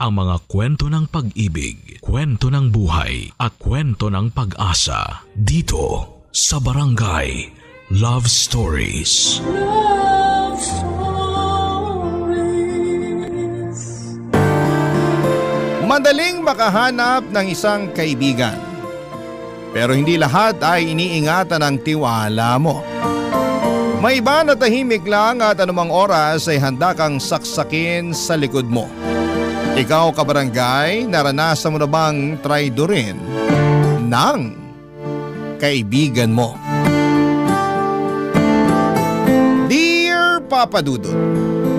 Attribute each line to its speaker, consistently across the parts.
Speaker 1: ang mga kwento ng pag-ibig, kwento ng buhay at kwento ng pag-asa dito sa Barangay Love Stories. Love Stories.
Speaker 2: Madaling makahanap ng isang kaibigan, pero hindi lahat ay iniingatan ng tiwala mo. May iba na tahimik lang at anumang oras ay handa kang saksakin sa likod mo. Ikaw, kabarangay, naranasan mo na bang traidorin ng kaibigan mo? Dear Papa Dudut,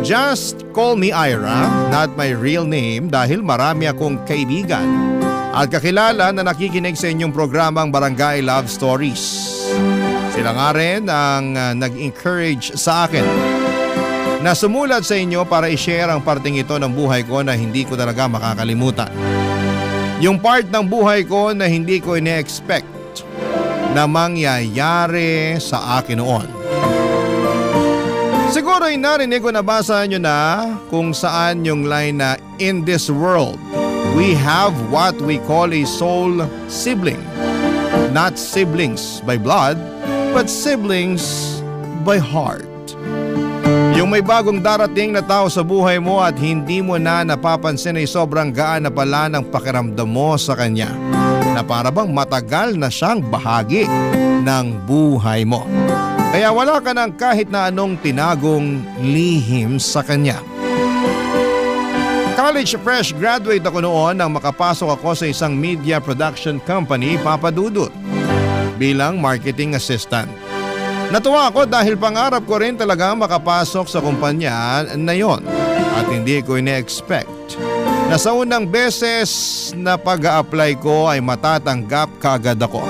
Speaker 2: just call me Ira, not my real name dahil marami akong kaibigan at kakilala na nakikinig sa inyong programang Barangay Love Stories. Sila nga rin ang nag-encourage sa akin na sumulat sa inyo para i-share ang parting ito ng buhay ko na hindi ko talaga makakalimutan. Yung part ng buhay ko na hindi ko ine-expect na mangyayari sa akin noon. Siguro ay narinig ko nabasa nyo na kung saan yung line na in this world, we have what we call a soul sibling. Not siblings by blood, but siblings by heart. Yung may bagong darating na tao sa buhay mo at hindi mo na napapansin ay sobrang gaan na pala ng pakiramdam mo sa kanya, na para bang matagal na siyang bahagi ng buhay mo. Kaya wala ka ng kahit na anong tinagong lihim sa kanya. College fresh graduate ako noon nang makapasok ako sa isang media production company, Papa Dudut, bilang marketing assistant. Natuwa ako dahil pangarap ko rin talaga makapasok sa kumpanya na yon at hindi ko ine-expect na sa unang beses na pag-a-apply ko ay matatanggap kaagad ako.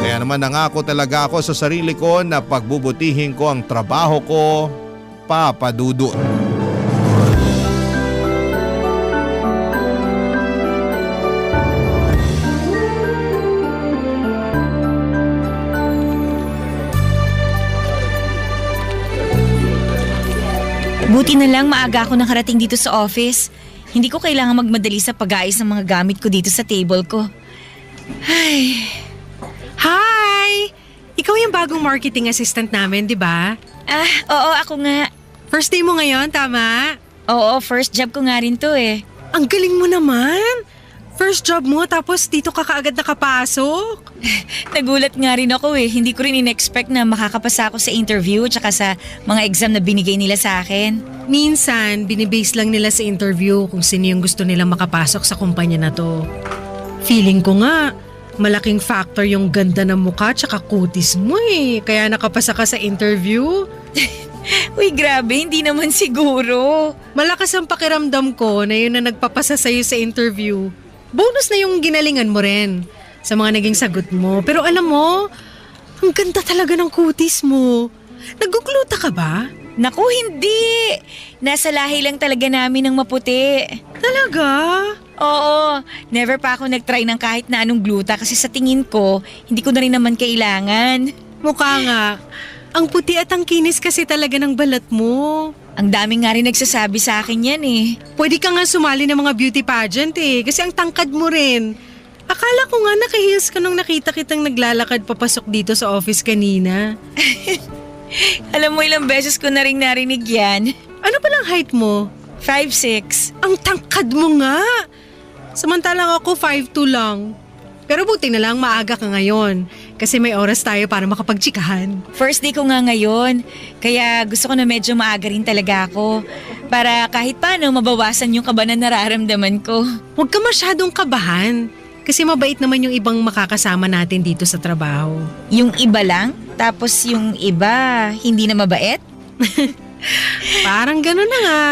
Speaker 2: Kaya naman nangako talaga ako sa sarili ko na pagbubutihin ko ang trabaho ko, Papa Dudut.
Speaker 3: Buti na lang maaga ako nakarating dito sa office. Hindi ko kailangan magmadali sa pag-aayos ng mga gamit ko dito sa table ko. Ay.
Speaker 4: Hi! Ikaw yung bagong marketing assistant namin, di ba?
Speaker 3: Oo, ako nga.
Speaker 4: First day mo ngayon, tama?
Speaker 3: Oo, first job ko nga rin to eh.
Speaker 4: Ang galing mo naman! First job mo tapos dito ka kaagad nakapasok?
Speaker 3: Nagulat nga rin ako eh. Hindi ko rin in-expect na makakapasa ako sa interview tsaka sa mga exam na binigay nila sa akin.
Speaker 4: Minsan, binibase lang nila sa interview kung sino yung gusto nilang makapasok sa kumpanya na to. Feeling ko nga, malaking factor yung ganda ng mukha tsaka kutis mo eh. Kaya nakapasa ka sa interview.
Speaker 3: Uy, grabe, hindi naman siguro.
Speaker 4: Malakas ang pakiramdam ko na yun na nagpapasa sa'yo sa interview. Bonus na yung ginalingan mo rin sa mga naging sagot mo. Pero alam mo, ang ganda talaga ng kutis mo. Nagugluta ka ba?
Speaker 3: Naku, hindi. Nasa lahi lang talaga namin ng maputi.
Speaker 4: Talaga?
Speaker 3: Oo, never pa ako nag-try ng kahit na anong gluta kasi sa tingin ko, hindi ko na rin naman kailangan.
Speaker 4: Mukha nga. Ang puti at ang kinis kasi talaga ng balat mo.
Speaker 3: Ang daming nga rin nagsasabi sa akin yan eh.
Speaker 4: Pwede ka nga sumali ng mga beauty pageant eh, kasi ang tangkad mo rin. Akala ko nga naka-heels ka nung nakita kitang naglalakad papasok dito sa office kanina.
Speaker 3: Alam mo, ilang beses ko na rin narinig yan.
Speaker 4: Ano palang height mo?
Speaker 3: 5'6".
Speaker 4: Ang tangkad mo nga! Samantalang ako 5'2 lang. Pero buti na lang maaga ka ngayon kasi may oras tayo para makapagtsikahan.
Speaker 3: First day ko nga ngayon, kaya gusto ko na medyo maaga rin talaga ako para kahit paano mabawasan yung kaba na nararamdaman ko.
Speaker 4: Huwag ka masyadong kabahan kasi mabait naman yung ibang makakasama natin dito sa trabaho.
Speaker 3: Yung iba lang? Tapos yung iba hindi na mabait?
Speaker 4: Parang gano'n na nga.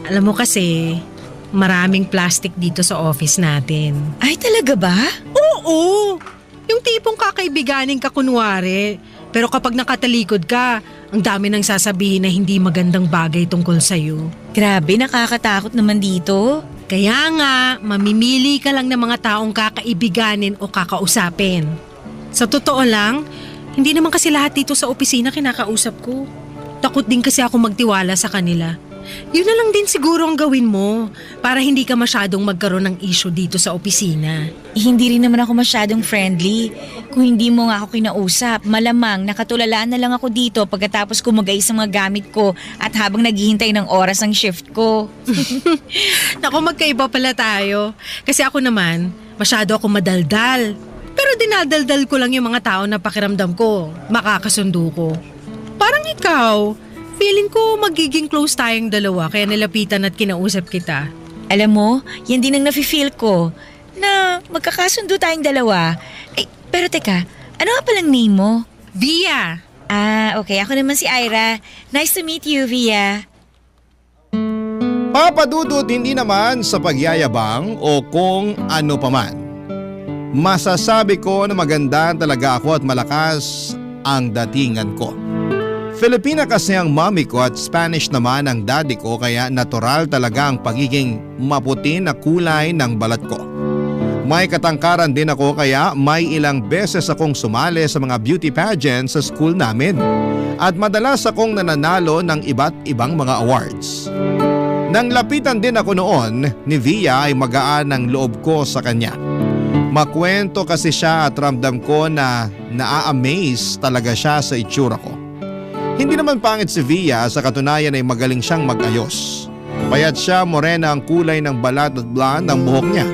Speaker 4: Alam mo kasi, maraming plastic dito sa office natin.
Speaker 3: Ay, talaga ba?
Speaker 4: Oo! Yung tipong kakaibiganin ka kunwari. Pero kapag nakatalikod ka, ang dami nang sasabihin na hindi magandang bagay tungkol sa'yo.
Speaker 3: Grabe, nakakatakot naman dito.
Speaker 4: Kaya nga, mamimili ka lang ng mga taong kakaibiganin o kakausapin. Sa totoo lang, hindi naman kasi lahat dito sa opisina kinakausap ko. Takot din kasi ako magtiwala sa kanila. Yun na lang din siguro ang gawin mo para hindi ka masyadong magkaroon ng issue dito sa opisina.
Speaker 3: Hindi rin naman ako masyadong friendly. Kung hindi mo nga ako kinausap, malamang nakatulalaan na lang ako dito pagkatapos ko mag-ayos ang mga gamit ko at habang naghihintay ng oras ang shift ko.
Speaker 4: Naku, magkaiba pala tayo. Kasi ako naman, masyado ako madaldal. Pero dinadaldal ko lang yung mga tao na pakiramdam ko, makakasundo ko. Parang ikaw, feeling ko magiging close tayong dalawa kaya nilapitan at kinausap kita.
Speaker 3: Alam mo, yan din ang nafe-feel ko na magkakasundo tayong dalawa. Pero teka, ano nga palang name mo?
Speaker 4: Via!
Speaker 3: Okay. Ako naman si Ira. Nice to meet you, Via.
Speaker 2: Papa Dudut, hindi naman sa pagyayabang o kung ano paman. Masasabi ko na maganda talaga ako at malakas ang datingan ko. Filipina kasi ang mommy ko at Spanish naman ang daddy ko kaya natural talaga ang pagiging maputi na kulay ng balat ko. May katangkaran din ako kaya may ilang beses akong sumali sa mga beauty pageants sa school namin at madalas akong nananalo ng iba't ibang mga awards. Nang lapitan din ako noon ni Via ay magaan ang loob ko sa kanya. Makwento kasi siya at ramdam ko na naa-amaze talaga siya sa itsura ko. Hindi naman pangit si Via, sa katunayan ay magaling siyang mag-ayos. Payat siya, morena ang kulay ng balat at blonde ang buhok niya.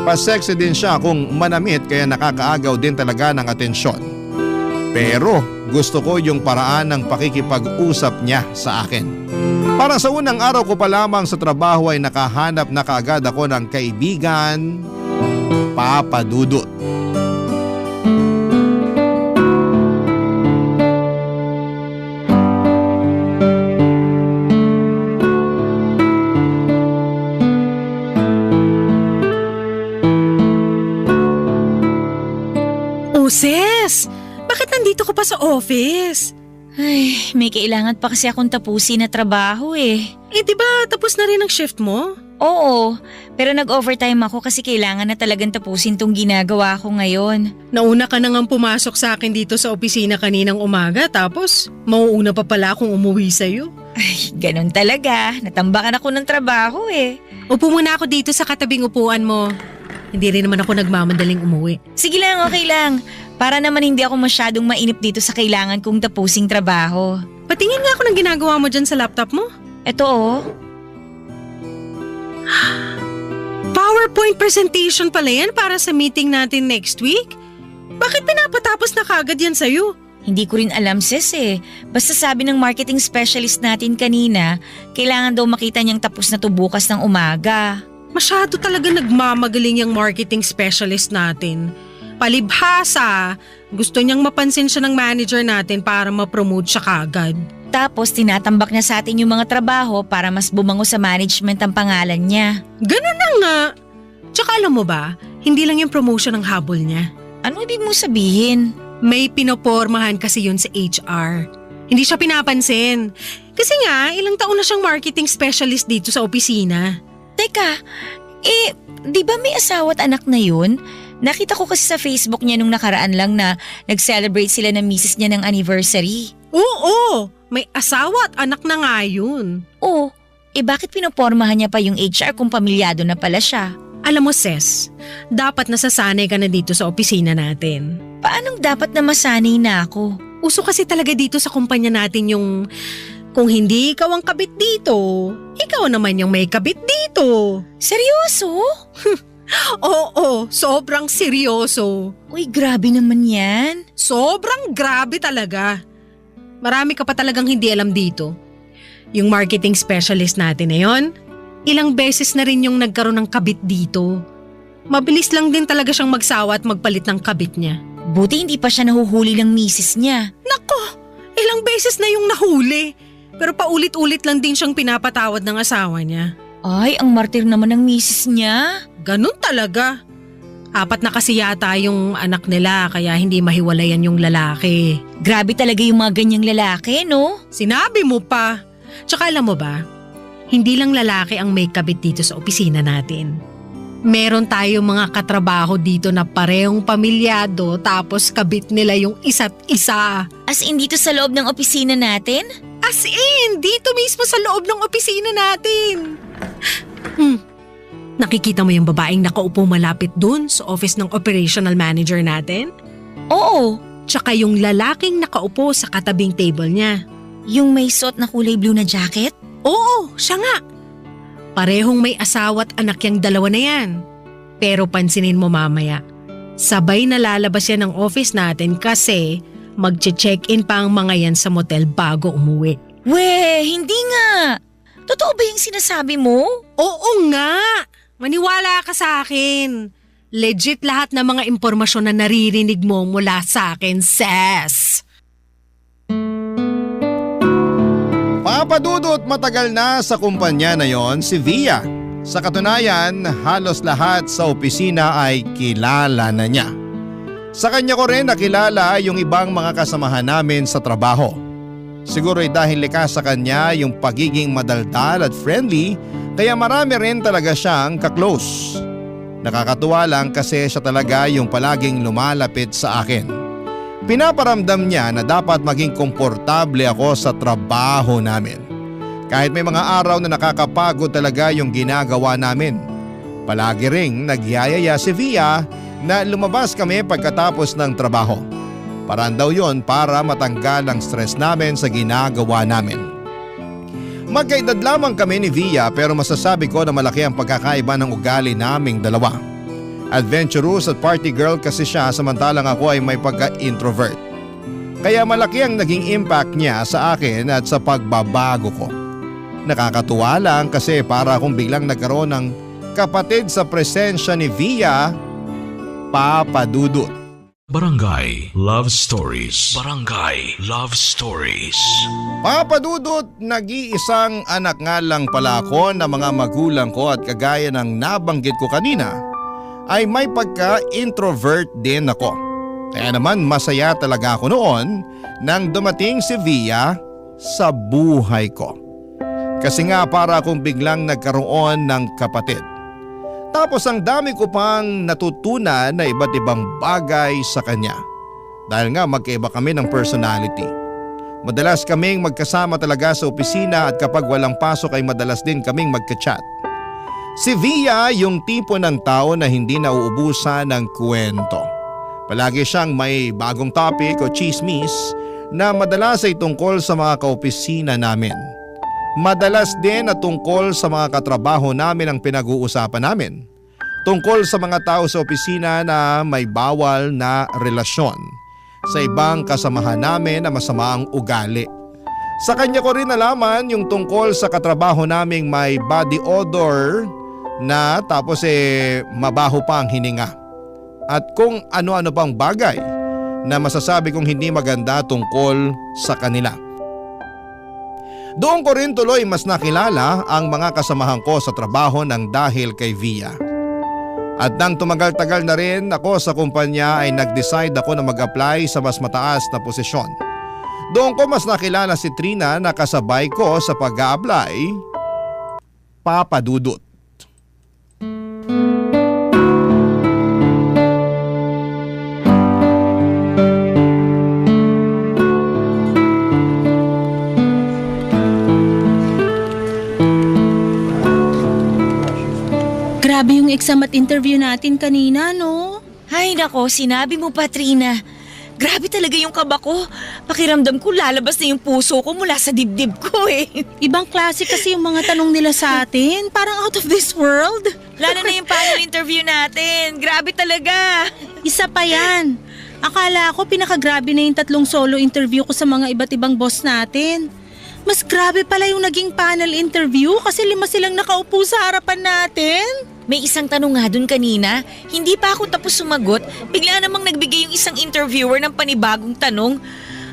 Speaker 2: Pa-sexy din siya kung manamit kaya nakakaagaw din talaga ng atensyon. Pero gusto ko yung paraan ng pakikipag-usap niya sa akin. Parang sa unang araw ko pa lamang sa trabaho ay nakahanap na kaagad ako ng kaibigan, Papa Dudut.
Speaker 4: Sis, bakit nandito ka pa sa office?
Speaker 3: Ay, may kailangan pa kasi akong tapusin na trabaho eh.
Speaker 4: Diba tapos na rin ang shift mo?
Speaker 3: Oo, pero nag-overtime ako kasi kailangan na talagang tapusin tong ginagawa ko ngayon.
Speaker 4: Nauna ka na ngang pumasok sa akin dito sa opisina kaninang umaga tapos mauuna pa pala akong umuwi sa'yo.
Speaker 3: Ay, ganun talaga. Natambakan ako ng trabaho eh.
Speaker 4: Upo muna ako dito sa katabing upuan mo. Hindi rin naman ako nagmamandaling umuwi.
Speaker 3: Sige lang, okay lang. Para naman hindi ako masyadong mainip dito sa kailangan kong tapusing trabaho.
Speaker 4: Patingin nga ako ng ginagawa mo dyan sa laptop mo.
Speaker 3: Eto oh.
Speaker 4: PowerPoint presentation pala yan para sa meeting natin next week? Bakit pinapatapos na kagad yan sa'yo?
Speaker 3: Hindi ko rin alam sis eh. Basta sabi ng marketing specialist natin kanina, kailangan daw makita niyang tapos na to bukas ng umaga.
Speaker 4: Masyado talaga nagmamagaling yung marketing specialist natin. Palibhasa, gusto niyang mapansin siya ng manager natin para ma-promote siya kagad.
Speaker 3: Tapos tinatambak niya sa atin yung mga trabaho para mas bumango sa management ang pangalan niya.
Speaker 4: Ganun na nga. Tsaka alam mo ba, hindi lang yung promotion ang habol niya.
Speaker 3: Ano ibig mo sabihin?
Speaker 4: May pinopormahan kasi yun sa HR. Hindi siya pinapansin. Kasi nga, ilang taon na siyang marketing specialist dito sa opisina.
Speaker 3: Teka, di ba may asawa at anak na yun? Nakita ko kasi sa Facebook niya nung nakaraan lang na nag-celebrate sila ng misis niya ng anniversary.
Speaker 4: Oo, may asawa at anak na nga yun.
Speaker 3: Oh, bakit pinopormahan niya pa yung HR kung pamilyado na pala siya?
Speaker 4: Alam mo Ses, dapat nasasanay ka na dito sa opisina natin.
Speaker 3: Paanong dapat na masanay na ako?
Speaker 4: Uso kasi talaga dito sa kumpanya natin yung kung hindi ikaw ang kabit dito, ikaw naman yung may kabit dito.
Speaker 3: Seryoso?
Speaker 4: Oo, sobrang seryoso.
Speaker 3: Uy, grabe naman yan.
Speaker 4: Sobrang grabe talaga. Marami ka pa talagang hindi alam dito. Yung marketing specialist natin na yon, ilang beses na rin yung nagkaroon ng kabit dito. Mabilis lang din talaga siyang magsawa at magpalit ng kabit niya.
Speaker 3: Buti hindi pa siya nahuhuli ng misis niya.
Speaker 4: Nako, ilang beses na yung nahuli. Pero paulit-ulit lang din siyang pinapatawad ng asawa niya.
Speaker 3: Ay, ang martir naman ng misis niya.
Speaker 4: Ganun talaga. 4 na kasi yata yung anak nila kaya hindi mahiwalayan yung lalaki.
Speaker 3: Grabe talaga yung mga ganyang lalaki, no?
Speaker 4: Sinabi mo pa. Tsaka alam mo ba, hindi lang lalaki ang may kabit dito sa opisina natin. Meron tayong mga katrabaho dito na parehong pamilyado tapos kabit nila yung isa't isa.
Speaker 3: As in dito sa loob ng opisina natin?
Speaker 4: As in, dito mismo sa loob ng opisina natin. Nakikita mo yung babaeng nakaupo malapit dun sa office ng operational manager natin?
Speaker 3: Oo,
Speaker 4: Tsaka yung lalaking nakaupo sa katabing table niya.
Speaker 3: yung may suot na kulay blue na jacket?
Speaker 4: Oo, siya nga. Parehong may asawa at anak yang dalawa na yan. Pero pansinin mo mamaya, sabay na lalabas yan ng office natin kasi magche-check-in pa ang mga yan sa motel bago umuwi.
Speaker 3: Weh, hindi nga. Totoo ba yung sinasabi mo?
Speaker 4: Oo nga! Maniwala ka sa akin. Legit lahat ng mga impormasyon na naririnig mo mula sa akin, sis.
Speaker 2: Papadudot matagal na sa kumpanya na yon si Via. Sa katunayan, halos lahat sa opisina ay kilala na niya. Sa kanya ko rin nakilala yung ibang mga kasamahan namin sa trabaho. Siguro ay dahil likas sa kanya yung pagiging madaldal at friendly, kaya marami rin talaga siyang kaklose. Nakakatuwa lang kasi siya talaga yung palaging lumalapit sa akin. Pinaparamdam niya na dapat maging komportable ako sa trabaho namin. Kahit may mga araw na nakakapagod talaga yung ginagawa namin. Palagi ring nagyayaya si Via na lumabas kami pagkatapos ng trabaho. Paraan daw yon para matanggal ang stress namin sa ginagawa namin. Magkaedad lamang kami ni Via pero masasabi ko na malaki ang pagkakaiba ng ugali naming dalawa. Adventurous at party girl kasi siya samantalang ako ay may pagka-introvert. Kaya malaki ang naging impact niya sa akin at sa pagbabago ko. Nakakatuwa lang kasi para akong biglang nagkaroon ng kapatid sa presensya ni Via, Papa Dudut.
Speaker 1: Barangay Love Stories. Barangay Love Stories.
Speaker 2: Papa Dudut, nag-iisang anak nga lang pala ako na mga magulang ko at kagaya ng nabanggit ko kanina, ay may pagka-introvert din ako. Kaya naman masaya talaga ako noon nang dumating si Via sa buhay ko. Kasi nga para akong biglang nagkaroon ng kapatid. Tapos ang dami ko pang natutunan na iba't ibang bagay sa kanya. Dahil nga magkaiba kami ng personality. Madalas kaming magkasama talaga sa opisina at kapag walang pasok ay madalas din kaming magka-chat. Si Via yung tipo ng tao na hindi nauubusan ng kwento. Palagi siyang may bagong topic o chismis na madalas ay tungkol sa mga kaopisina namin. Madalas din na tungkol sa mga katrabaho namin ang pinag-uusapan namin. Tungkol sa mga tao sa opisina na may bawal na relasyon. Sa ibang kasamahan namin na masama ang ugali. Sa kanya ko rin nalaman yung tungkol sa katrabaho naming may body odor na tapos mabaho pa ang hininga. At kung ano-ano pang bagay na masasabi kong hindi maganda tungkol sa kanila. Doon ko rin tuloy mas nakilala ang mga kasamahan ko sa trabaho ng dahil kay Via. At nang tumagal-tagal na rin ako sa kumpanya ay nag-decide ako na mag-apply sa mas mataas na posisyon. Doon ko mas nakilala si Trina na kasabay ko sa pag-a-apply, Papa Dudut.
Speaker 5: Grabe yung exam at interview natin kanina, no?
Speaker 3: Ay nako, sinabi mo pa, Trina. Grabe talaga yung kaba ko. Pakiramdam ko lalabas na yung puso ko mula sa dibdib ko eh.
Speaker 5: Ibang klase kasi yung mga tanong nila sa atin. Parang out of this world.
Speaker 3: Lalo na yung panel interview natin. Grabe talaga.
Speaker 5: Isa pa yan. Akala ko pinakagrabe na yung 3 solo interview ko sa mga iba't ibang boss natin. Mas grabe pala yung naging panel interview kasi 5 silang nakaupo sa harapan natin.
Speaker 3: May isang tanong nga dun kanina. Hindi pa ako tapos sumagot. Bigla namang nagbigay yung isang interviewer ng panibagong tanong.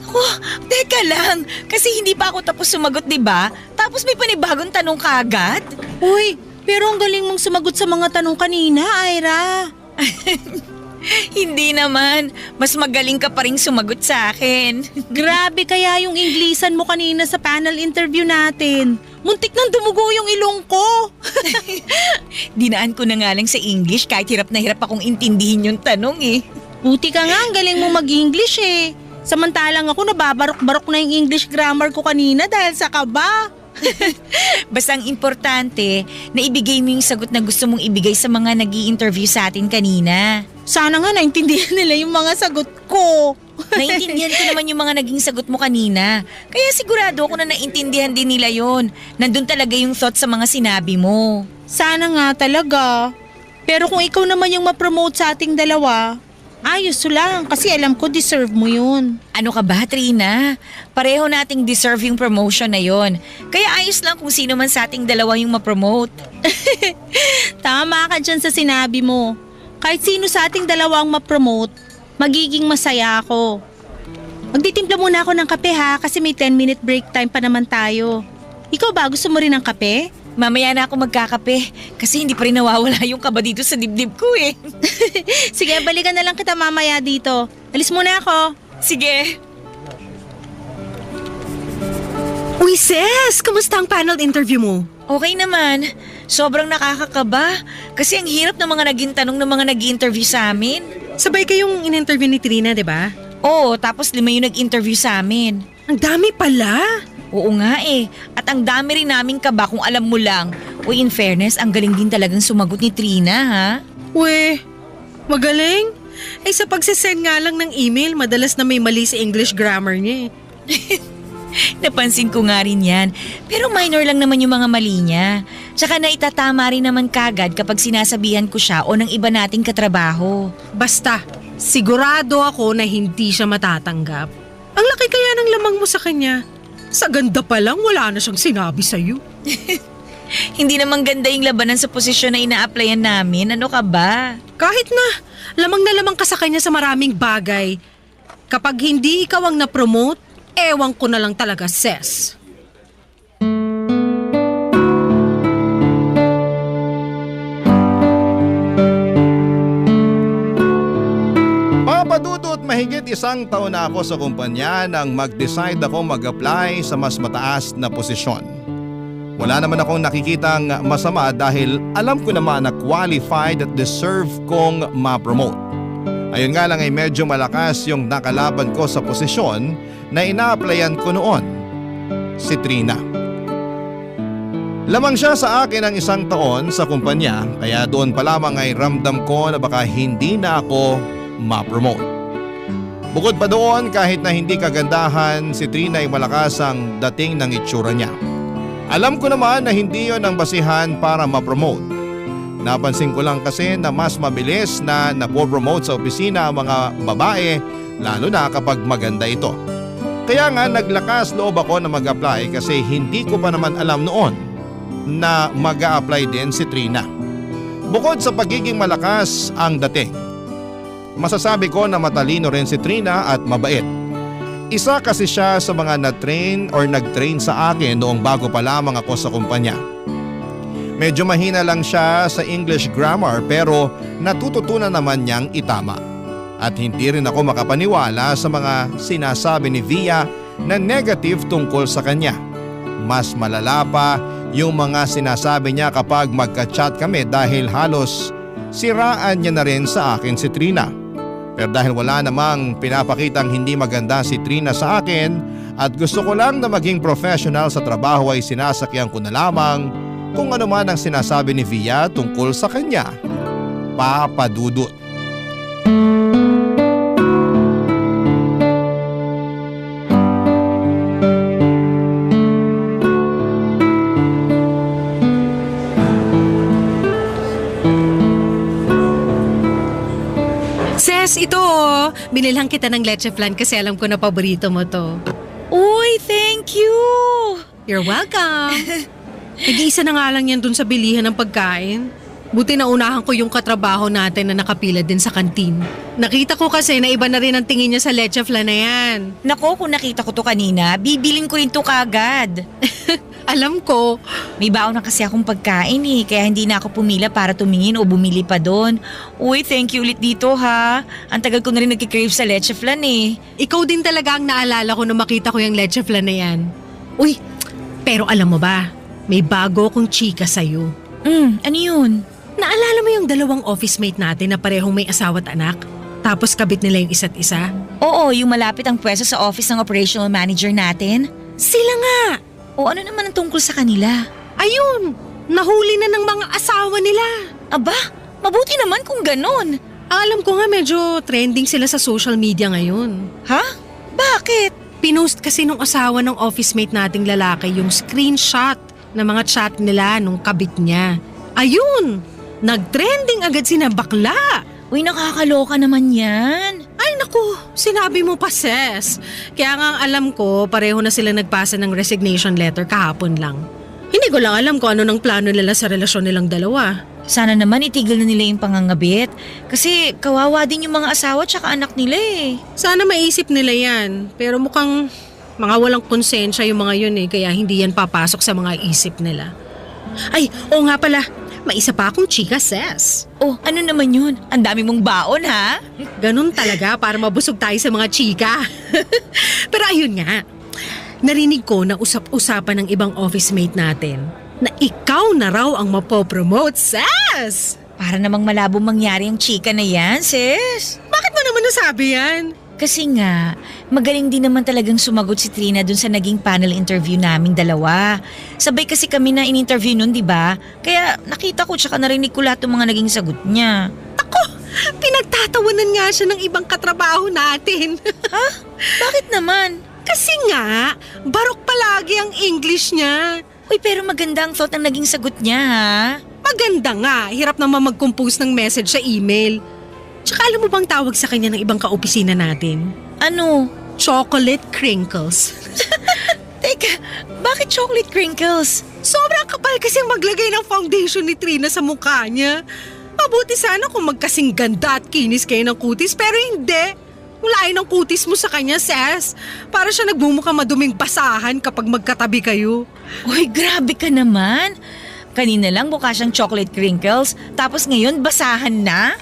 Speaker 3: Oh, teka lang. Kasi hindi pa ako tapos sumagot, diba? Tapos may panibagong tanong kaagad.
Speaker 5: Uy, pero ang galing mong sumagot sa mga tanong kanina, Ira.
Speaker 3: Hindi naman. Mas magaling ka pa rin sumagot sa akin.
Speaker 5: Grabe kaya yung Inglisan mo kanina sa panel interview natin. Muntik nang dumugo yung ilong ko.
Speaker 3: Dinaan ko na nga lang sa English kahit hirap na hirap akong intindihin yung tanong eh.
Speaker 5: Buti ka nga, ang galing mo mag-English eh. Samantalang ako nababarok-barok na yung English grammar ko kanina dahil sa kaba.
Speaker 3: Basta ang importante na ibigay mo yung sagot na gusto mong ibigay sa mga nag-i-interview sa atin kanina.
Speaker 5: Sana nga naintindihan nila yung mga sagot ko.
Speaker 3: Naintindihan ko naman yung mga naging sagot mo kanina. Kaya sigurado ako na naintindihan din nila yon. Nandun talaga yung thought sa mga sinabi mo.
Speaker 5: Sana nga talaga. Pero kung ikaw naman yung ma-promote sa ating dalawa, ayos lang kasi alam ko deserve mo yun.
Speaker 3: Ano ka ba, Trina? Pareho nating deserve yung promotion na yon. Kaya ayos lang kung sino man sa ating dalawa yung ma-promote.
Speaker 5: Tama ka dyan sa sinabi mo. Kahit sino sa ating dalawa ang ma-promote, magiging masaya ako. Magtitimpla muna ako ng kape ha kasi may 10-minute break time pa naman tayo. Ikaw ba, gusto mo rin ng kape?
Speaker 3: Mamaya na ako magkakape kasi hindi pa rin nawawala yung kaba dito sa dibdib ko eh.
Speaker 5: Sige, balikan na lang kita mamaya dito. Alis muna ako.
Speaker 3: Sige.
Speaker 4: Uy, sis! Kamusta ang panel interview mo?
Speaker 3: Okay naman. Sobrang nakakakaba kasi ang hirap ng mga naging tanong ng mga nag-i-interview sa amin.
Speaker 4: Sabay kayong in-interview ni Trina, di ba?
Speaker 3: Oo, tapos 5 yung nag-interview sa amin.
Speaker 4: Ang dami pala!
Speaker 3: Oo nga eh. At ang dami rin naming kaba kung alam mo lang. Uy, in fairness, ang galing din talagang sumagot ni Trina, ha?
Speaker 4: Uy, magaling. Eh sa pagsisend nga lang ng email, madalas na may mali sa English grammar niya eh.
Speaker 3: Napansin ko nga rin yan. Pero minor lang naman yung mga mali niya. Tsaka naitatama rin naman kagad kapag sinasabihan ko siya o ng iba nating katrabaho.
Speaker 4: Basta, sigurado ako na hindi siya matatanggap. Ang laki kaya ng lamang mo sa kanya. Sa ganda pa lang, wala na siyang sinabi sa'yo.
Speaker 3: Hindi naman ganda yung labanan sa posisyon na ina-applyan namin. Ano ka ba?
Speaker 4: Kahit na lamang ka sa kanya sa maraming bagay. Kapag hindi ikaw ang na-promote, ewan ko na lang talaga, sis.
Speaker 2: Papadudot, mahigit 1 taon na ako sa kumpanya nang mag-decide ako mag-apply sa mas mataas na posisyon. Wala naman akong nakikitang masama dahil alam ko naman na qualified at deserve kong ma-promote. Ayun nga lang ay medyo malakas yung nakalaban ko sa posisyon na ina-applyan ko noon, si Trina. Lamang siya sa akin ng 1 taon sa kumpanya kaya doon pa lamang ay ramdam ko na baka hindi na ako ma-promote. Bukod pa doon, kahit na hindi kagandahan, si Trina ay malakas ang dating ng itsura niya. Alam ko naman na hindi yon ang basihan para ma-promote. Napansin ko lang kasi na mas mabilis na napopromote sa opisina ang mga babae, lalo na kapag maganda ito. Kaya nga naglakas loob ako na mag-apply kasi hindi ko pa naman alam noon na mag-a-apply din si Trina. Bukod sa pagiging malakas ang dating, masasabi ko na matalino rin si Trina at mabait. Isa kasi siya sa mga na-train or nag-train sa akin noong bago pa lamang ako sa kumpanya. Medyo mahina lang siya sa English grammar pero natututunan naman niyang itama. At hindi rin ako makapaniwala sa mga sinasabi ni Via na negative tungkol sa kanya. Mas malala pa yung mga sinasabi niya kapag magka-chat kami dahil halos siraan niya na rin sa akin si Trina. Pero dahil wala namang pinapakitang hindi maganda si Trina sa akin at gusto ko lang na maging professional sa trabaho ay sinasakyan ko na lamang kung ano man ang sinasabi ni Via tungkol sa kanya. Papadudot.
Speaker 4: Sis, ito oh. Binilhan kita ng leche flan kasi alam ko na paborito mo to.
Speaker 3: Uy, thank you!
Speaker 4: You're welcome. Nag-iisa na nga lang yan dun sa bilihan ng pagkain. Buti na unahan ko yung katrabaho natin na nakapila din sa kantin. Nakita ko kasi na iba na rin ang tingin niya sa leche flan na yan.
Speaker 3: Nako, kung nakita ko to kanina, bibilin ko rin to kagad.
Speaker 4: Alam ko.
Speaker 3: May baon na kasi akong pagkain eh, kaya hindi na ako pumila para tumingin o bumili pa doon. Uy, thank you ulit dito ha. Ang tagal ko na rin nagkikrave sa leche flan eh.
Speaker 4: Ikaw din talaga ang naalala ko nung makita ko yung leche flan na yan. Uy, pero alam mo ba, may bago akong chika sa'yo.
Speaker 3: Ano yun?
Speaker 4: Naalala mo yung 2 office mate natin na parehong may asawa at anak? Tapos kabit nila yung isa't isa?
Speaker 3: Oo, yung malapit ang pwesto sa office ng operational manager natin.
Speaker 4: Sila nga!
Speaker 3: O ano naman ang tungkol sa kanila?
Speaker 4: Ayun! Nahuli na ng mga asawa nila.
Speaker 3: Aba, mabuti naman kung ganon.
Speaker 4: Alam ko nga medyo trending sila sa social media ngayon.
Speaker 3: Ha? Bakit?
Speaker 4: Pinost kasi nung asawa ng office mate nating lalaki yung screenshot ng mga chat nila nung kabit niya. Ayun! Nag-trending agad sina bakla.
Speaker 3: Uy, nakakaloka naman yan.
Speaker 4: Ay naku, sinabi mo pa sis. Kaya nga alam ko pareho na sila nagpasa ng resignation letter kahapon lang. Hindi ko lang alam kung ano ng plano nila sa relasyon nilang dalawa.
Speaker 3: Sana naman itigil na nila yung pangangabit. Kasi kawawa din yung mga asawa tsaka anak nila eh.
Speaker 4: Sana maisip nila yan. Pero mukhang mga walang konsensya yung mga yun eh. Kaya hindi yan papasok sa mga isip nila. Ay, oo nga pala. May isa pa akong chika, sis.
Speaker 3: Oh, ano naman yun? Ang dami mong baon ha?
Speaker 4: Ganun talaga para mabusog tayo sa mga chika. Pero ayun nga. Narinig ko na usap-usapan ng ibang office mate natin na ikaw na raw ang mapopromote, sis!
Speaker 3: Para namang malabo mangyari ang chika na yan, sis.
Speaker 4: Bakit mo naman nasabi yan?
Speaker 3: Kasi nga, magaling din naman talagang sumagot si Trina dun sa naging panel interview naming dalawa. Sabay kasi kami na in-interview nun, di ba? Kaya nakita ko tsaka narinig ko lahat ng mga naging sagot niya.
Speaker 4: Ako, pinagtatawanan nga siya ng ibang katrabaho natin.
Speaker 3: Ha? Bakit naman?
Speaker 4: Kasi nga, barok palagi ang English niya.
Speaker 3: Uy, pero maganda ang thought ng naging sagot niya, ha?
Speaker 4: Maganda nga, hirap naman mag-compose ng message sa email. Tsaka alam mo bang tawag sa kanya ng ibang kaopisina natin?
Speaker 3: Ano?
Speaker 4: Chocolate crinkles.
Speaker 3: Teka, bakit chocolate crinkles?
Speaker 4: Sobrang kapal kasi maglagay ng foundation ni Trina sa mukha niya. Mabuti sana kung magkasing ganda at kinis kayo ng kutis, pero hindi. Ang layo ng kutis mo sa kanya, sis. Para siya nagbumukha maduming basahan kapag magkatabi kayo.
Speaker 3: Uy, grabe ka naman. Kanina lang mukha siyang chocolate crinkles, tapos ngayon basahan na?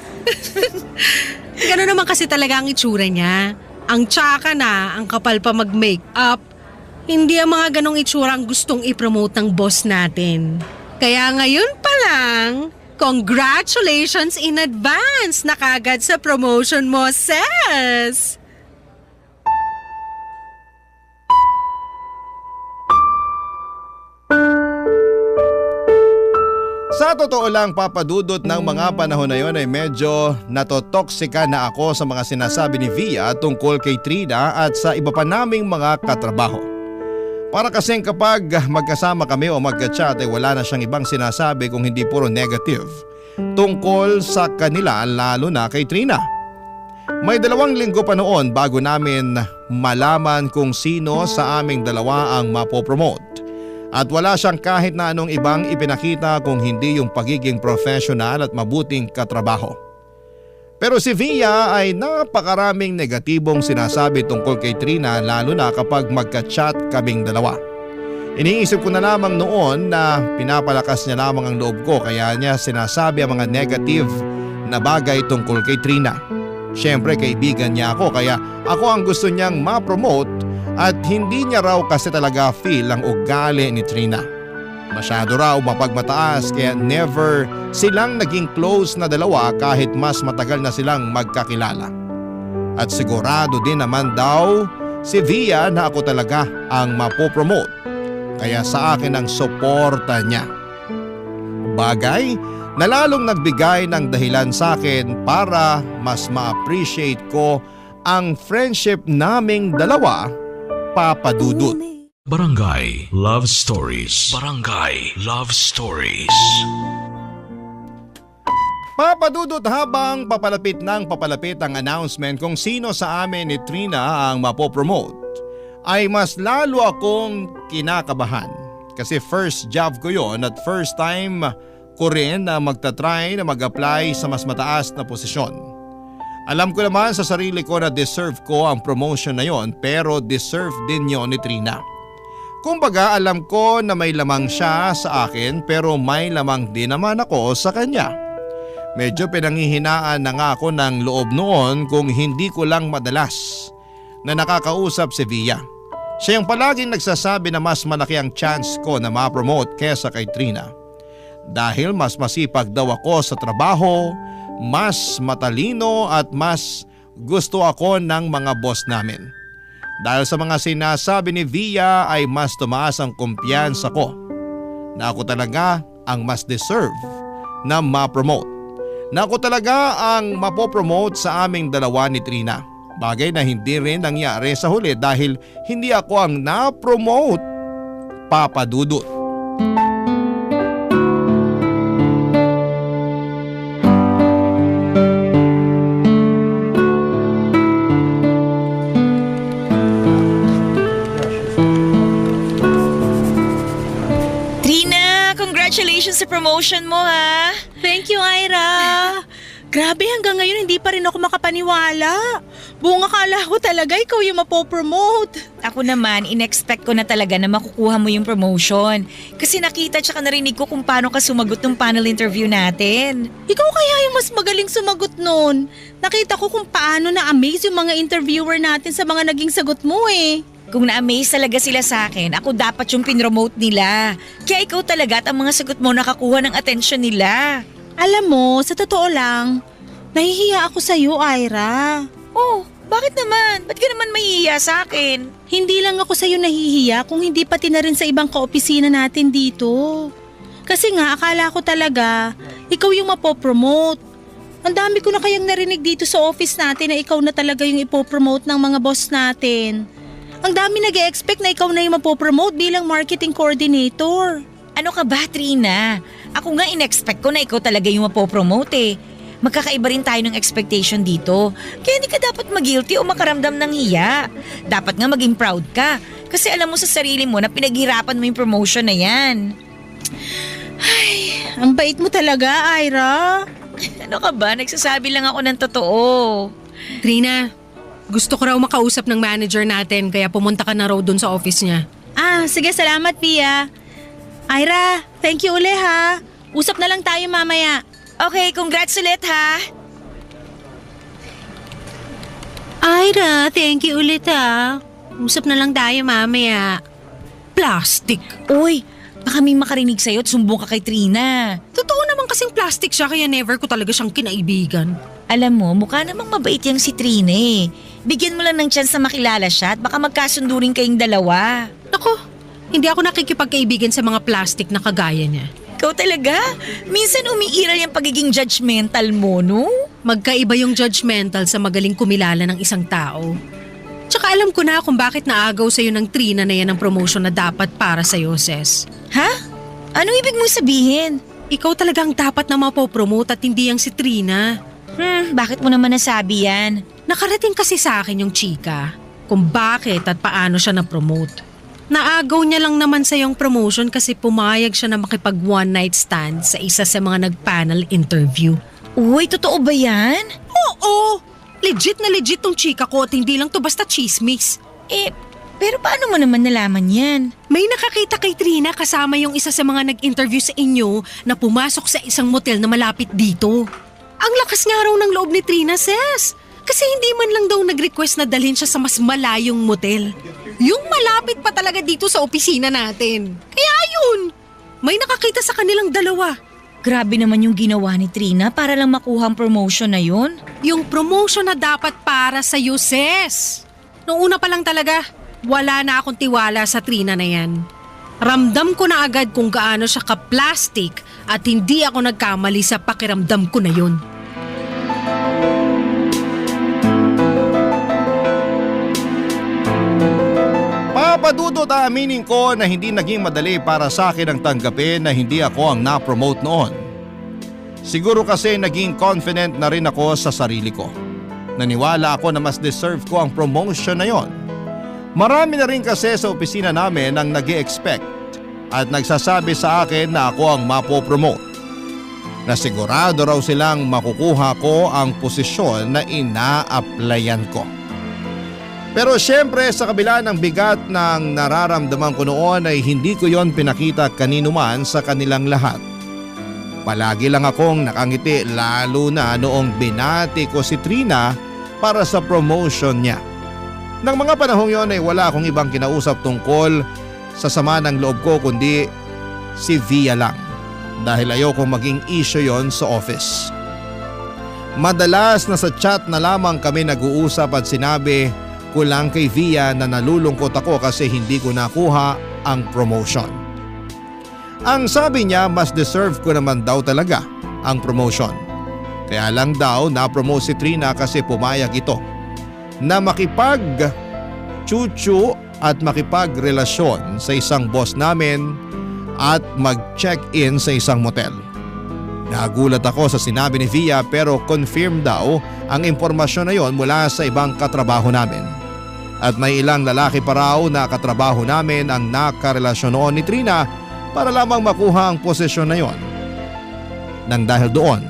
Speaker 4: Gano'n naman kasi talaga ang itsura niya. Ang tsaka na, ang kapal pa mag-makeup. Hindi ang mga ganong itsura ang gustong i-promote ng boss natin. Kaya ngayon pa lang, congratulations in advance na kagad sa promotion mo, sis!
Speaker 2: Sa totoo lang, papadudot ng mga panahon na yon ay medyo natotoksika na ako sa mga sinasabi ni Via tungkol kay Trina at sa iba pa naming mga katrabaho. Para kasing kapag magkasama kami o magka-chat ay wala na siyang ibang sinasabi kung hindi puro negative tungkol sa kanila, lalo na kay Trina. May 2 linggo pa noon bago namin malaman kung sino sa aming dalawa ang mapopromote. At wala siyang kahit na anong ibang ipinakita kung hindi yung pagiging professional at mabuting katrabaho. Pero si Via ay napakaraming negatibong sinasabi tungkol kay Trina, lalo na kapag magka-chat kaming dalawa. Iniisip ko na lamang noon na pinapalakas niya lamang ang loob ko, kaya niya sinasabi ang mga negative na bagay tungkol kay Trina. Siyempre kaibigan niya ako, kaya ako ang gusto niyang ma-promote. At hindi niya raw kasi talaga feel ang ugali ni Trina. Masyado raw mapagmataas kaya never silang naging close na dalawa kahit mas matagal na silang magkakilala. At sigurado din naman daw si Via na ako talaga ang mapopromote. Kaya sa akin ang suporta niya. Bagay na lalong nagbigay ng dahilan sa akin para mas ma-appreciate ko ang friendship naming dalawa, Papa Dudut.
Speaker 1: Barangay Love Stories. Barangay Love Stories.
Speaker 2: Papa Dudut, habang papalapit ang announcement kung sino sa amin ni Trina ang mapopromote, ay mas lalo akong kinakabahan. Kasi first job ko yon at first time ko rin na magta-try na mag-apply sa mas mataas na posisyon. Alam ko naman sa sarili ko na deserve ko ang promotion na yon, pero deserve din yon ni Trina. Kumbaga alam ko na may lamang siya sa akin, pero may lamang din naman ako sa kanya. Medyo pinanghihinaan na nga ako ng loob noon kung hindi ko lang madalas na nakakausap si Via. Siya yung palaging nagsasabi na mas malaki ang chance ko na ma-promote kesa kay Trina. Dahil mas masipag daw ako sa trabaho, mas matalino at mas gusto ako ng mga boss namin. Dahil sa mga sinasabi ni Via ay mas tumaas ang kumpiyansa ko na ako talaga ang mas deserve na ma-promote. Na ako talaga ang mapopromote sa aming dalawa ni Trina. Bagay na hindi rin nangyari sa huli dahil hindi ako ang na-promote, Papa Dudut.
Speaker 3: Congratulations sa promotion mo, ha?
Speaker 5: Thank you, Ira. Grabe, hanggang ngayon hindi pa rin ako makapaniwala. Buong akala ko talaga ikaw yung mapopromote.
Speaker 3: Ako naman, in-expect ko na talaga na makukuha mo yung promotion. Kasi nakita tsaka narinig ko kung paano ka sumagot ng panel interview natin.
Speaker 5: Ikaw kaya yung mas magaling sumagot nun. Nakita ko kung paano na-amaze yung mga interviewer natin sa mga naging sagot mo eh.
Speaker 3: Kung na-amaze talaga sila sa akin, ako dapat yung pinromote nila. Kaya ikaw talaga at ang mga sagot mo nakakuha ng atensyon nila.
Speaker 5: Alam mo, sa totoo lang, nahihiya ako sa'yo, Ira.
Speaker 3: Oh, bakit naman? Ba't ka naman mahihiya sa akin?
Speaker 5: Hindi lang ako sa'yo nahihiya kung hindi pati na rin sa ibang kaopisina natin dito. Kasi nga, akala ko talaga, ikaw yung mapopromote. Ang dami ko na kayang narinig dito sa office natin na ikaw na talaga yung ipopromote ng mga boss natin. Ang dami nag-e-expect na ikaw na yung mapopromote bilang marketing coordinator.
Speaker 3: Ano ka ba, Trina? Ako nga in-expect ko na ikaw talaga yung mapopromote eh. Magkakaiba rin tayo ng expectation dito. Kaya hindi ka dapat mag-guilty o makaramdam ng hiya. Dapat nga maging proud ka. Kasi alam mo sa sarili mo na pinaghirapan mo yung promotion na yan.
Speaker 5: Ay, ang bait mo talaga, Ira.
Speaker 3: Ano ka ba? Nagsasabi lang ako ng totoo.
Speaker 4: Trina, gusto ko raw makausap ng manager natin kaya pumunta ka na raw dun sa office niya.
Speaker 5: Sige, salamat, Pia. Ira, thank you uli ha. Usap na lang tayo mamaya.
Speaker 3: Okay, congrats ulit ha.
Speaker 4: Ira, thank you ulit ha. Usap na lang tayo mamaya. Plastic.
Speaker 3: Uy, baka may makarinig sa'yo at sumbong ka kay Trina.
Speaker 4: Totoo naman kasing plastic siya kaya never ko talaga siyang kinaibigan.
Speaker 3: Alam mo, mukha namang mabait yang si Trina eh. Bigyan mo lang ng chance na makilala siya at baka magkasundo rin kayong dalawa.
Speaker 4: Naku, hindi ako nakikipagkaibigan sa mga plastic na kagaya niya.
Speaker 3: Ikaw talaga? Minsan umiiral yung pagiging judgmental mo, no?
Speaker 4: Magkaiba yung judgmental sa magaling kumilala ng isang tao. Tsaka alam ko na kung bakit naagaw sa'yo ng Trina na yan ang promotion na dapat para sa'yo, Ses.
Speaker 3: Ha? Ano ibig mong sabihin?
Speaker 4: Ikaw talagang dapat na mapopromote at hindi yang si Trina.
Speaker 3: Bakit mo naman nasabi yan?
Speaker 4: Nakarating kasi sa akin yung chika kung bakit at paano siya na-promote. Naagaw niya lang naman sa yung promotion kasi pumayag siya na makipag one night stand sa isa sa mga nag-panel interview.
Speaker 3: Uy, totoo ba yan?
Speaker 4: Oo! Legit na legit tong chika ko at hindi lang to basta chismis.
Speaker 3: Pero paano mo naman nalaman yan?
Speaker 4: May nakakita kay Trina kasama yung isa sa mga nag-interview sa inyo na pumasok sa isang motel na malapit dito. Ang lakas nga raw ng loob ni Trina, Ses. Kasi hindi man lang daw nag-request na dalhin siya sa mas malayong motel. Yung malapit pa talaga dito sa opisina natin. Kaya yun, may nakakita sa kanilang dalawa.
Speaker 3: Grabe naman yung ginawa ni Trina para lang makuha ang promotion na yun.
Speaker 4: Yung promotion na dapat para sa'yo, Ses. Noong una pa lang talaga, wala na akong tiwala sa Trina na yan. Ramdam ko na agad kung gaano siya ka-plastic at hindi ako nagkamali sa pakiramdam ko na yun.
Speaker 2: Papadudot aaminin ko na hindi naging madali para sa akin ang tanggapin na hindi ako ang na-promote noon. Siguro kasi naging confident na rin ako sa sarili ko. Naniwala ako na mas deserve ko ang promotion na yon. Marami na rin kasi sa opisina namin ang nag-i-expect at nagsasabi sa akin na ako ang mapopromote. Na sigurado raw silang makukuha ko ang posisyon na ina-applyan ko. Pero syempre sa kabila ng bigat ng nararamdaman ko noon ay hindi ko yon pinakita kanino man sa kanilang lahat. Palagi lang akong nakangiti lalo na noong binati ko si Trina para sa promotion niya. Nang mga panahong yon ay wala akong ibang kinausap tungkol sa sama ng loob ko kundi si Via lang dahil ayokong maging issue yon sa office. Madalas na sa chat na lamang kami nag-uusap at sinabi ko lang kay Via na nalulungkot ako kasi hindi ko nakuha ang promotion. Ang sabi niya mas deserve ko naman daw talaga ang promotion. Kaya lang daw na-promote si Trina kasi pumayag ito na makipag-chuchu at makipagrelasyon sa isang boss namin at mag-check-in sa isang motel. Nagulat ako sa sinabi ni Via pero confirm daw ang impormasyon na yon mula sa ibang katrabaho namin. At may ilang lalaki pa raw na katrabaho namin ang nakarelasyon noon ni Trina para lamang makuha ang posisyon na yon. Nang dahil doon,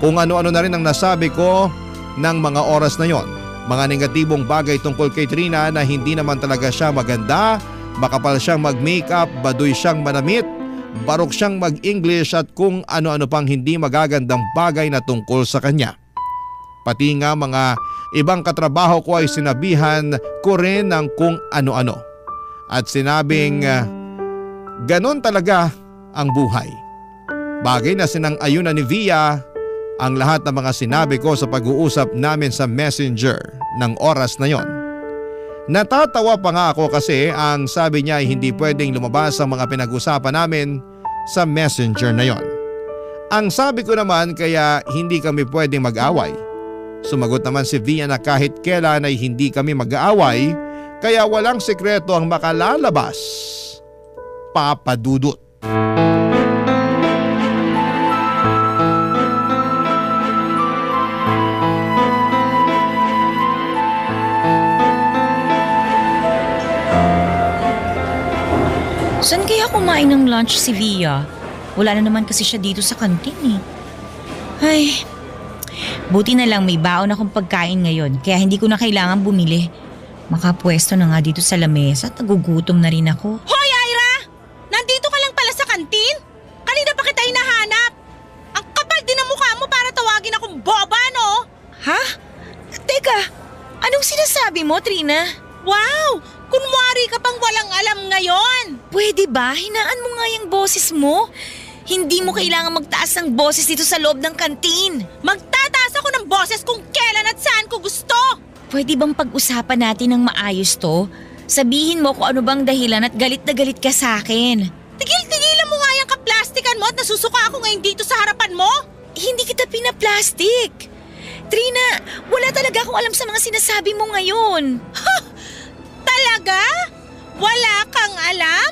Speaker 2: kung ano-ano na rin ang nasabi ko ng mga oras na yon. Mga negatibong bagay tungkol kay Trina na hindi naman talaga siya maganda, makapal siyang mag-makeup, baduy siyang manamit, barok siyang mag-English at kung ano-ano pang hindi magagandang bagay na tungkol sa kanya. Pati nga mga ibang katrabaho ko ay sinabihan ko rin ng kung ano-ano. At sinabing ganon talaga ang buhay. Bagay na sinang-ayunan ni Via ang lahat ng mga sinabi ko sa pag-uusap namin sa Messenger ng oras na yon. Natatawa pa nga ako kasi ang sabi niya ay hindi pwedeng lumabas ang mga pinag-usapan namin sa Messenger na yon. Ang sabi ko naman kaya hindi kami pwedeng mag-away. Sumagot naman si Via na kahit kailan ay hindi kami mag-aaway kaya walang sekreto ang makalalabas. Papa Dudut.
Speaker 3: Saan kaya kumain ng lunch si Via? Wala na naman kasi siya dito sa kantin eh. Ay, buti na lang may baon akong pagkain ngayon kaya hindi ko na kailangan bumili. Makapwesto na nga dito sa lamesa at nagugutom na rin ako.
Speaker 5: Hoy, Ira! Nandito ka lang pala sa kantin? Kanina pa kita hinahanap. Ang kapal din ng mukha mo para tawagin akong boba, no?
Speaker 3: Ha? Teka, anong sinasabi mo, Trina?
Speaker 5: Wow! Kunwari ka pang walang alam ngayon.
Speaker 3: Pwede ba? Hinaan mo nga yung boses mo. Hindi mo kailangan magtaas ng boses dito sa loob ng kantin.
Speaker 5: Magtataas ako ng boses kung kailan at saan ko gusto.
Speaker 3: Pwede bang pag-usapan natin ng maayos to? Sabihin mo kung ano bang dahilan at galit na galit ka sa akin.
Speaker 5: Tigil-tigilan mo nga yung kaplastikan mo at nasusuka ako ngayon dito sa harapan mo.
Speaker 3: Hindi kita pinaplastic. Trina, wala talaga akong alam sa mga sinasabi mo ngayon.
Speaker 5: Talaga? Wala kang alam?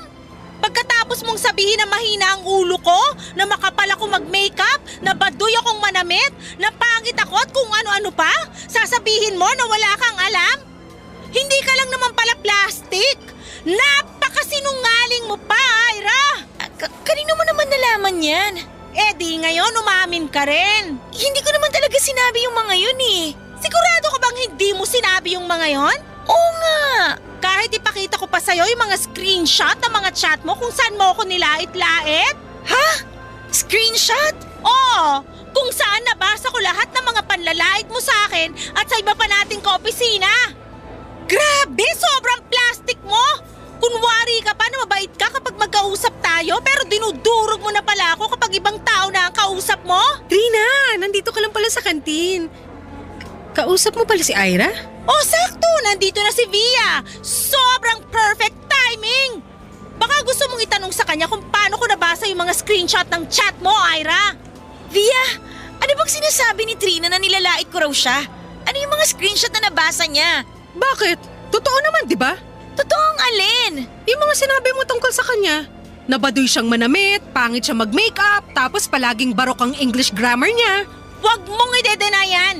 Speaker 5: Pagkatapos mong sabihin na mahina ang ulo ko, na makapal ako mag-makeup, na baduy akong manamit, na pangit ako at kung ano-ano pa, sasabihin mo na wala kang alam? Hindi ka lang naman pala plastic. Napakasinungaling mo pa, Ira!
Speaker 3: Kanino mo naman nalaman yan?
Speaker 5: Eh di ngayon umamin ka rin.
Speaker 3: Hindi ko naman talaga sinabi yung mga yun eh.
Speaker 5: Sigurado ka bang hindi mo sinabi yung mga yon?
Speaker 3: Oo nga.
Speaker 5: Kahit ipakita ko pa sa'yo yung mga screenshot ng mga chat mo kung saan mo ako nilait-lait?
Speaker 3: Ha? Screenshot?
Speaker 5: Oo, kung saan nabasa ko lahat ng mga panlalait mo sa akin at sa iba pa nating kaopisina. Grabe, sobrang plastic mo! Kunwari ka pa na mabait ka kapag magkausap tayo pero dinudurog mo na pala ako kapag ibang tao na ang kausap mo?
Speaker 4: Trina, nandito ka lang pala sa kantin. Kausap mo pala si Ira?
Speaker 5: Oh, sakto! Nandito na si Via! Sobrang perfect timing! Baka gusto mong itanong sa kanya kung paano ko nabasa yung mga screenshot ng chat mo, Ira.
Speaker 3: Via, ano bang sinasabi ni Trina na nilalait ko raw siya? Ano yung mga screenshot na nabasa niya?
Speaker 4: Bakit? Totoo naman, di ba?
Speaker 3: Totoong alin?
Speaker 4: Yung mga sinabi mo tungkol sa kanya. Nabaduy siyang manamit, pangit siya mag-makeup, tapos palaging barok ang English grammar niya.
Speaker 5: Huwag mong idedena yan!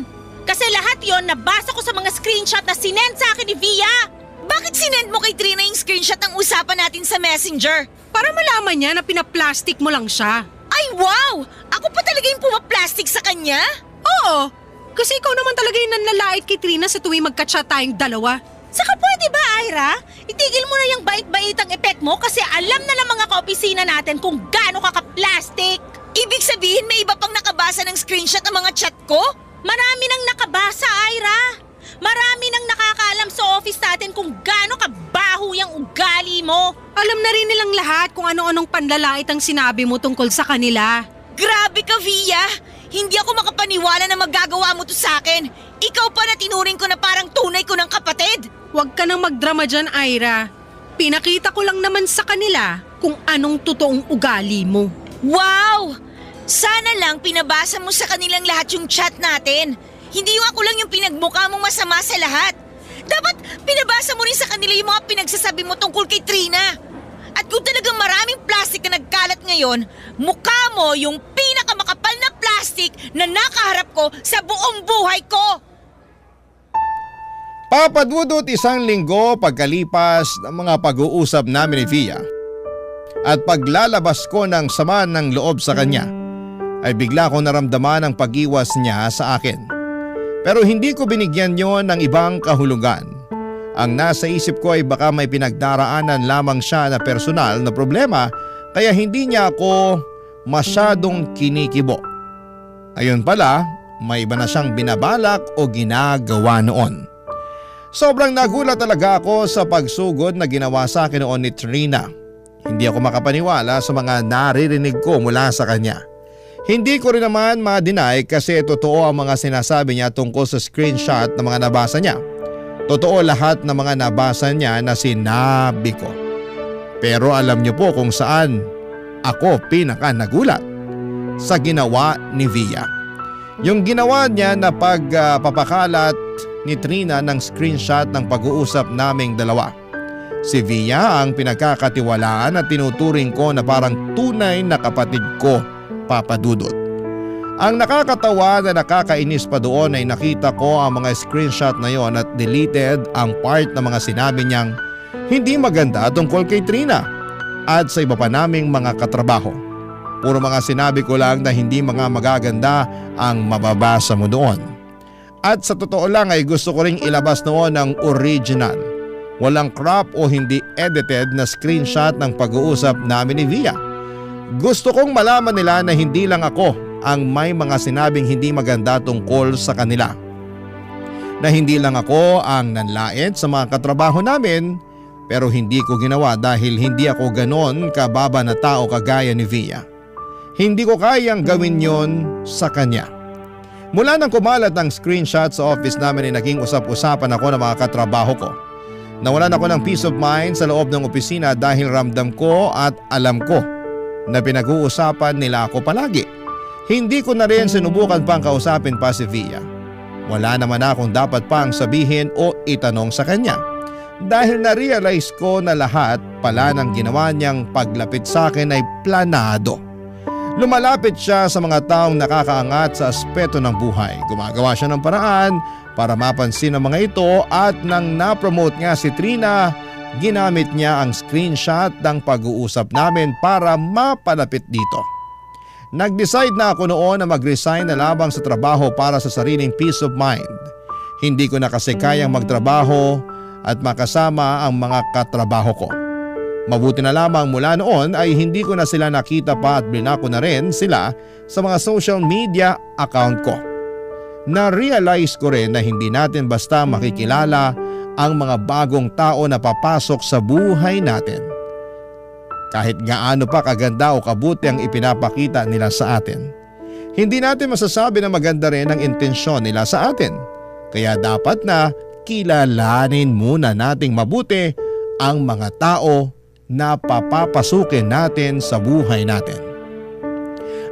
Speaker 5: Kasi lahat yon nabasa ko sa mga screenshot na sinend sa akin ni Via.
Speaker 3: Bakit sinend mo kay Trina yung screenshot ng usapan natin sa Messenger?
Speaker 4: Para malaman niya na pinaplastic mo lang siya.
Speaker 3: Ay wow! Ako pa talaga yung pumaplastic sa kanya?
Speaker 4: Oo, kasi ikaw naman talaga yung nanlalait kay Trina sa tuwing magka-chat tayong dalawa.
Speaker 5: Saka pwede ba, Ira? Itigil mo na yung bait-baitang epek mo kasi alam na ng mga kaopisina natin kung gaano ka ka-plastic.
Speaker 3: Ibig sabihin may iba pang nakabasa ng screenshot ng mga chat ko?
Speaker 5: Marami nang nakabasa, Ira. Marami nang nakakaalam sa office natin kung gaano kabaho yung ugali mo.
Speaker 4: Alam na rin nilang lahat kung ano-anong panlalait ang sinabi mo tungkol sa kanila.
Speaker 3: Grabe ka, Via! Hindi ako makapaniwala na magagawa mo to sa akin. Ikaw pa na tinuring ko na parang tunay ko ng kapatid.
Speaker 4: Huwag ka nang magdrama dyan, Ira. Pinakita ko lang naman sa kanila kung anong totoong ugali mo.
Speaker 3: Wow! Sana lang pinabasa mo sa kanilang lahat yung chat natin. Hindi yung ako lang yung pinagmukha mong masama sa lahat. Dapat pinabasa mo rin sa kanila yung mga pinagsasabi mo tungkol kay Trina. At kung talagang maraming plastic na nagkalat ngayon, mukha mo yung pinakamakapal na plastic na nakaharap ko sa buong buhay ko.
Speaker 2: Papadudot 1 linggo pagkalipas ng mga pag-uusap namin ni Via at paglalabas ko ng sama ng loob sa kanya, ay bigla ko naramdaman ang pag-iwas niya sa akin. Pero hindi ko binigyan yon ng ibang kahulugan. Ang nasa isip ko ay baka may pinagdaraanan lamang siya na personal na problema kaya hindi niya ako masyadong kinikibo. Ayun pala, may iba na siyang binabalak o ginagawa noon. Sobrang nagulat talaga ako sa pagsugod na ginawa sa akin noon ni Trina. Hindi ako makapaniwala sa mga naririnig ko mula sa kanya. Hindi ko rin naman ma-deny kasi totoo ang mga sinasabi niya tungkol sa screenshot na mga nabasa niya. Totoo lahat ng mga nabasa niya na sinabi ko. Pero alam niyo po kung saan ako pinaka nagulat? Sa ginawa ni Via. Yung ginawa niya na pagpapakalat ni Trina ng screenshot ng pag-uusap naming dalawa. Si Via ang pinagkakatiwalaan at tinuturing ko na parang tunay na kapatid ko, Papa Dudut. Ang nakakatawa na nakakainis pa doon ay nakita ko ang mga screenshot na yon at deleted ang part ng mga sinabi niyang hindi maganda tungkol kay Trina at sa iba pa naming mga katrabaho. Puro mga sinabi ko lang na hindi mga magaganda ang mababasa mo doon. At sa totoo lang ay gusto ko ring ilabas noon ang original. Walang crop o hindi edited na screenshot ng pag-uusap namin ni Via. Gusto kong malaman nila na hindi lang ako ang may mga sinabing hindi maganda tungkol sa kanila. Na hindi lang ako ang nanlait sa mga katrabaho namin, pero hindi ko ginawa dahil hindi ako ganon kababa na tao kagaya ni Via. Hindi ko kayang gawin yon sa kanya. Mula nang kumalat ang screenshot sa office namin ay naging usap-usapan ako ng mga katrabaho ko. Nawalan ako ng peace of mind sa loob ng opisina dahil ramdam ko at alam ko na pinag-uusapan nila ako palagi. Hindi ko na rin sinubukan pang kausapin pa si Via. Wala naman akong dapat pang sabihin o itanong sa kanya. Dahil na-realize ko na lahat pala ng ginawa niyang paglapit sa akin ay planado. Lumalapit siya sa mga taong nakakaangat sa aspeto ng buhay. Gumagawa siya ng paraan para mapansin ang mga ito at nang na-promote nga si Trina, ginamit niya ang screenshot ng pag-uusap namin para mapalapit dito. Nag-decide na ako noon na mag-resign na labang sa trabaho para sa sariling peace of mind. Hindi ko na kasi kayang magtrabaho at makasama ang mga katrabaho ko. Mabuti na lamang mula noon ay hindi ko na sila nakita pa at blinako na rin sila sa mga social media account ko. Na-realize ko rin na hindi natin basta makikilala ang mga bagong tao na papasok sa buhay natin. Kahit gaano pa kaganda o kabuti ang ipinapakita nila sa atin. Hindi natin masasabi na maganda rin ang intensyon nila sa atin. Kaya dapat na kilalanin muna nating mabuti ang mga tao na papapasukin natin sa buhay natin.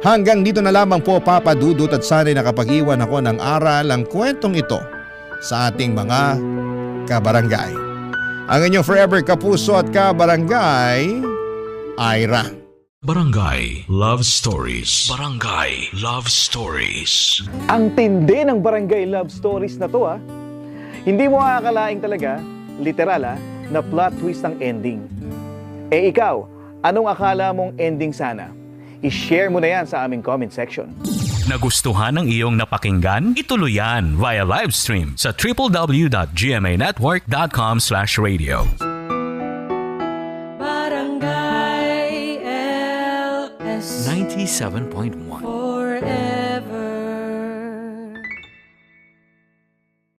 Speaker 2: Hanggang dito na lamang po, Papa Dudut, at sana'y nakapag-iwan ako ng aral ang kwentong ito sa ating mga kabarangay. Ang inyong forever kapuso at kabarangay, Ira.
Speaker 1: Barangay Love Stories. Barangay Love Stories.
Speaker 6: Ang tindi ng Barangay Love Stories na to Hindi mo aakalaing talaga, literal na plot twist ang ending. Eh ikaw, anong akala mong ending sana? I-share mo na yan sa aming comment section.
Speaker 7: Nagustuhan ng iyong napakinggan? Ituloy yan via live stream sa www.gmanetwork.com/radio.
Speaker 8: Barangay LS
Speaker 7: 97.1
Speaker 8: forever.